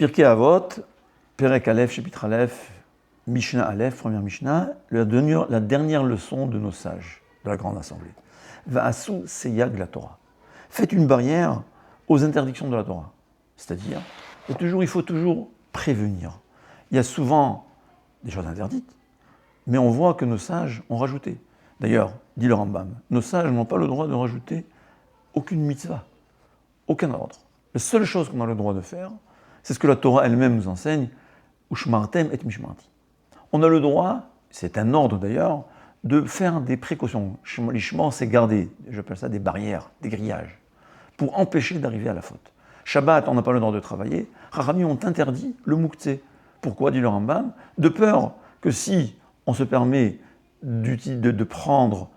Pirkei Avot, Perek Aleph, chapitre Aleph, Mishnah Aleph, première Mishnah, la dernière leçon de nos sages de la Grande Assemblée. Va'asu seyag la Torah. Faites une barrière aux interdictions de la Torah. C'est-à-dire, il faut toujours prévenir. Il y a souvent des choses interdites, mais on voit que nos sages ont rajouté. D'ailleurs, dit le Rambam, nos sages n'ont pas le droit de rajouter aucune mitzvah, aucun ordre. La seule chose qu'on a le droit de faire, c'est ce que la Torah elle-même nous enseigne, Ushmartem et Mishmarti. On a le droit, c'est un ordre d'ailleurs, de faire des précautions. Lishmor, c'est garder, j'appelle ça des barrières, des grillages, pour empêcher d'arriver à la faute. Shabbat, on n'a pas le droit de travailler. Chachamim ont interdit le mouktsé. Pourquoi, dit le Rambam? De peur que si on se permet de prendre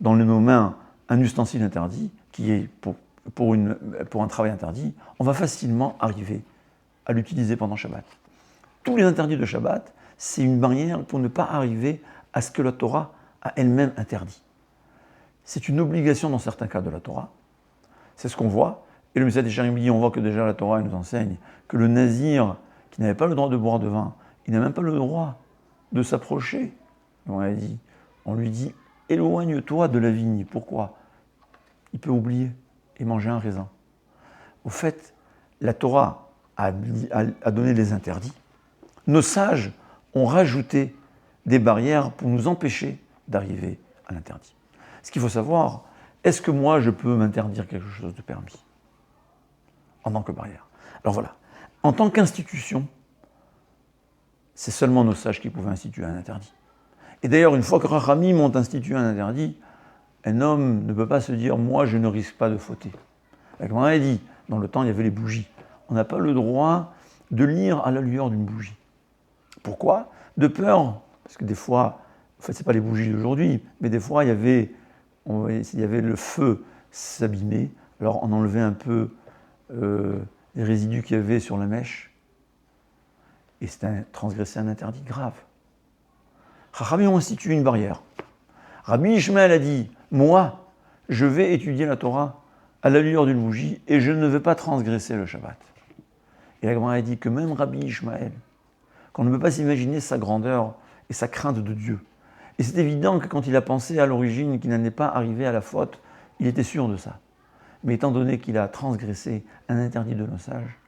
dans nos mains un ustensile interdit, qui est pour un travail interdit, on va facilement arriver à l'utiliser pendant Shabbat. Tous les interdits de Shabbat, c'est une barrière pour ne pas arriver à ce que la Torah a elle-même interdit. C'est une obligation dans certains cas de la Torah. C'est ce qu'on voit. Et le Message des Jérémie, on voit que déjà la Torah nous enseigne que le nazir, qui n'avait pas le droit de boire de vin, il n'a même pas le droit de s'approcher. On lui dit, éloigne-toi de la vigne. Pourquoi? Il peut oublier et manger un raisin. Au fait, la Torah a donné des interdits. Nos sages ont rajouté des barrières pour nous empêcher d'arriver à l'interdit. Ce qu'il faut savoir, est-ce que moi je peux m'interdire quelque chose de permis en tant que barrière? Alors voilà, en tant qu'institution, c'est seulement nos sages qui pouvaient instituer un interdit. Et d'ailleurs, une fois que Chachamim ont institué un interdit, un homme ne peut pas se dire « moi je ne risque pas de fauter ». Comme on a dit, dans le temps il y avait les bougies. On n'a pas le droit de lire à la lueur d'une bougie. Pourquoi? De peur, parce que des fois, en fait, ce n'est pas les bougies d'aujourd'hui, mais des fois, il y avait le feu s'abîmer, alors on enlevait un peu les résidus qu'il y avait sur la mèche, et c'était transgresser un interdit grave. Chachamim ont institué une barrière. Rabbi Ishmael a dit, moi, je vais étudier la Torah à la lueur d'une bougie, et je ne vais pas transgresser le Shabbat. Et la Gemara a dit que même Rabbi Ishmael, qu'on ne peut pas s'imaginer sa grandeur et sa crainte de Dieu. Et c'est évident que quand il a pensé à l'origine qu'il n'en est pas arrivé à la faute, il était sûr de ça. Mais étant donné qu'il a transgressé un interdit de nos sages,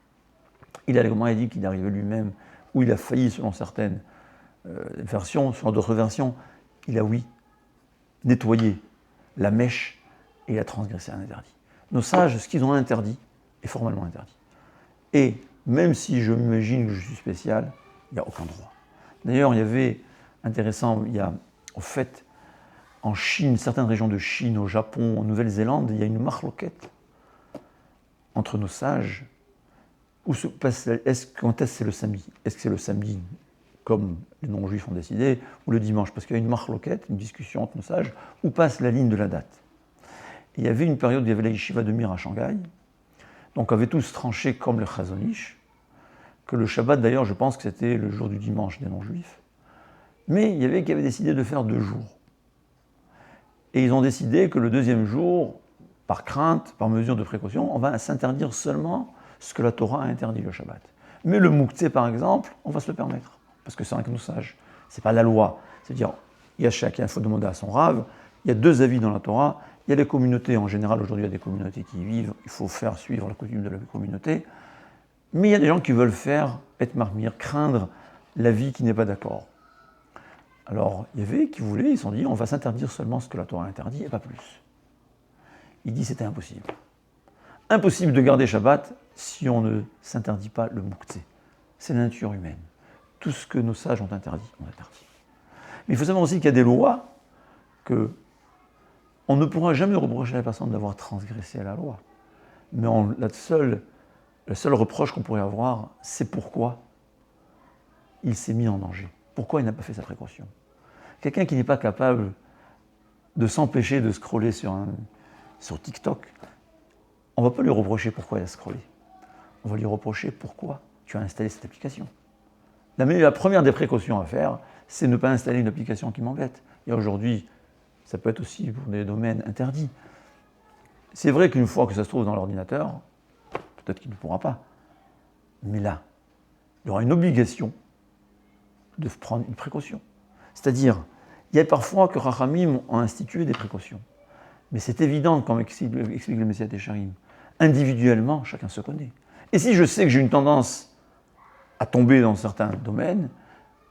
il a dit qu'il est arrivé lui-même, où il a failli selon certaines versions, selon d'autres versions, il a nettoyé la mèche et il a transgressé un interdit. Nos sages, ce qu'ils ont interdit, est formellement interdit. Et même si je m'imagine que je suis spécial, il n'y a aucun droit. D'ailleurs, il y avait, intéressant, au fait, en Chine, certaines régions de Chine, au Japon, en Nouvelle-Zélande, il y a une marloquette entre nos sages. Quand est-ce que c'est le samedi? Est-ce que c'est le samedi, comme les non-juifs ont décidé, ou le dimanche? Parce qu'il y a une marloquette, une discussion entre nos sages, où passe la ligne de la date. Et il y avait une période où il y avait la yeshiva de Mir à Shanghai, donc on avait tous tranché comme le Chazon Ish, que le Shabbat d'ailleurs, je pense que c'était le jour du dimanche des non-juifs, mais il y avait qui avaient décidé de faire 2 jours. Et ils ont décidé que le deuxième jour, par crainte, par mesure de précaution, on va s'interdire seulement ce que la Torah a interdit le Shabbat. Mais le mouktsé, par exemple, on va se le permettre, parce que c'est un que nous sages. C'est pas la loi. C'est-à-dire, il y a chacun, il faut demander à son rave, il y a 2 avis dans la Torah, il y a les communautés, en général, aujourd'hui, il y a des communautés qui y vivent, il faut faire suivre la coutume de la communauté, mais il y a des gens qui veulent faire, être marmire, craindre la vie qui n'est pas d'accord. Alors, il y avait qui voulaient, ils se sont dit, on va s'interdire seulement ce que la Torah interdit, et pas plus. Il dit, c'était impossible. Impossible de garder Shabbat si on ne s'interdit pas le mouktsé. C'est la nature humaine. Tout ce que nos sages ont interdit, on interdit. Mais il faut savoir aussi qu'il y a des lois que on ne pourra jamais reprocher à la personne d'avoir transgressé la loi. Mais le seul reproche qu'on pourrait avoir, c'est pourquoi il s'est mis en danger. Pourquoi il n'a pas fait sa précaution. Quelqu'un qui n'est pas capable de s'empêcher de scroller sur TikTok, on ne va pas lui reprocher pourquoi il a scrollé. On va lui reprocher pourquoi tu as installé cette application. La première des précautions à faire, c'est ne pas installer une application qui m'embête. Et aujourd'hui, ça peut être aussi pour des domaines interdits. C'est vrai qu'une fois que ça se trouve dans l'ordinateur, peut-être qu'il ne pourra pas. Mais là, il aura une obligation de prendre une précaution. C'est-à-dire, il y a parfois que Rachamim ont institué des précautions. Mais c'est évident, comme explique le Messiah Técharim, individuellement, chacun se connaît. Et si je sais que j'ai une tendance à tomber dans certains domaines,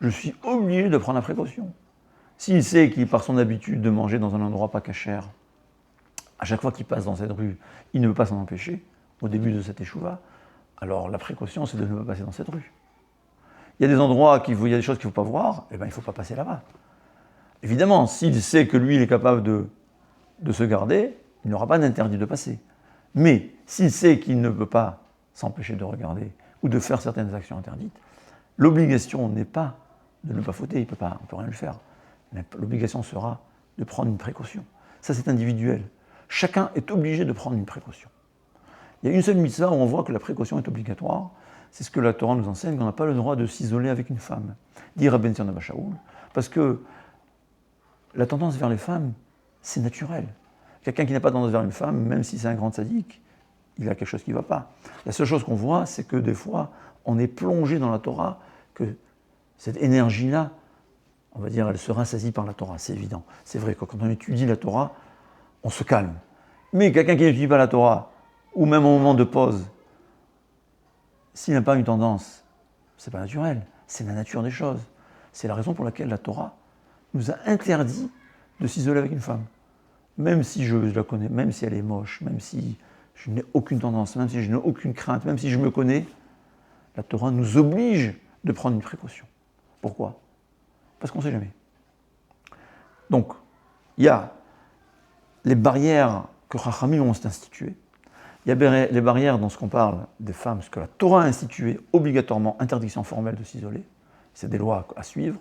je suis obligé de prendre la précaution. S'il sait qu'il, par son habitude de manger dans un endroit pas cachère, à chaque fois qu'il passe dans cette rue, il ne veut pas s'en empêcher, au début de cette échouva, alors la précaution, c'est de ne pas passer dans cette rue. Il y a des endroits il y a des choses qu'il ne faut pas voir, eh bien, il ne faut pas passer là-bas. Évidemment, s'il sait que lui, il est capable de se garder, il n'aura pas d'interdit de passer. Mais s'il sait qu'il ne peut pas s'empêcher de regarder ou de faire certaines actions interdites, l'obligation n'est pas de ne pas fauter, on ne peut rien lui faire. Mais l'obligation sera de prendre une précaution. Ça, c'est individuel. Chacun est obligé de prendre une précaution. Il y a une seule mitzvah où on voit que la précaution est obligatoire. C'est ce que la Torah nous enseigne, qu'on n'a pas le droit de s'isoler avec une femme. Dit Rabbi Tzyon Abba Shaul, parce que la tendance vers les femmes, c'est naturel. Quelqu'un qui n'a pas tendance vers une femme, même si c'est un grand sadique, il a quelque chose qui ne va pas. La seule chose qu'on voit, c'est que des fois, on est plongé dans la Torah, que cette énergie-là, on va dire, elle se rassasie par la Torah, c'est évident. C'est vrai que quand on étudie la Torah, on se calme. Mais quelqu'un qui n'étudie pas la Torah, ou même au moment de pause, s'il n'a pas une tendance, c'est pas naturel, c'est la nature des choses. C'est la raison pour laquelle la Torah nous a interdit de s'isoler avec une femme. Même si je la connais, même si elle est moche, même si je n'ai aucune tendance, même si je n'ai aucune crainte, même si je me connais, la Torah nous oblige de prendre une précaution. Pourquoi ? Parce qu'on ne sait jamais. Donc, il y a les barrières que Chachamim ont instituées. Il y a les barrières dans ce qu'on parle des femmes, ce que la Torah a institué, obligatoirement, interdiction formelle de s'isoler. C'est des lois à suivre.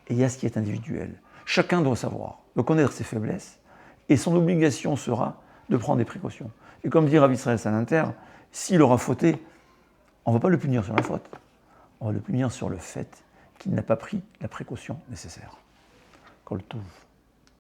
Et il y a ce qui est individuel. Chacun doit savoir, doit connaître ses faiblesses, et son obligation sera de prendre des précautions. Et comme dit Rav Israël Salanter, s'il aura fauté, on ne va pas le punir sur la faute, on va le punir sur le fait qu'il n'a pas pris la précaution nécessaire. Kol Tov.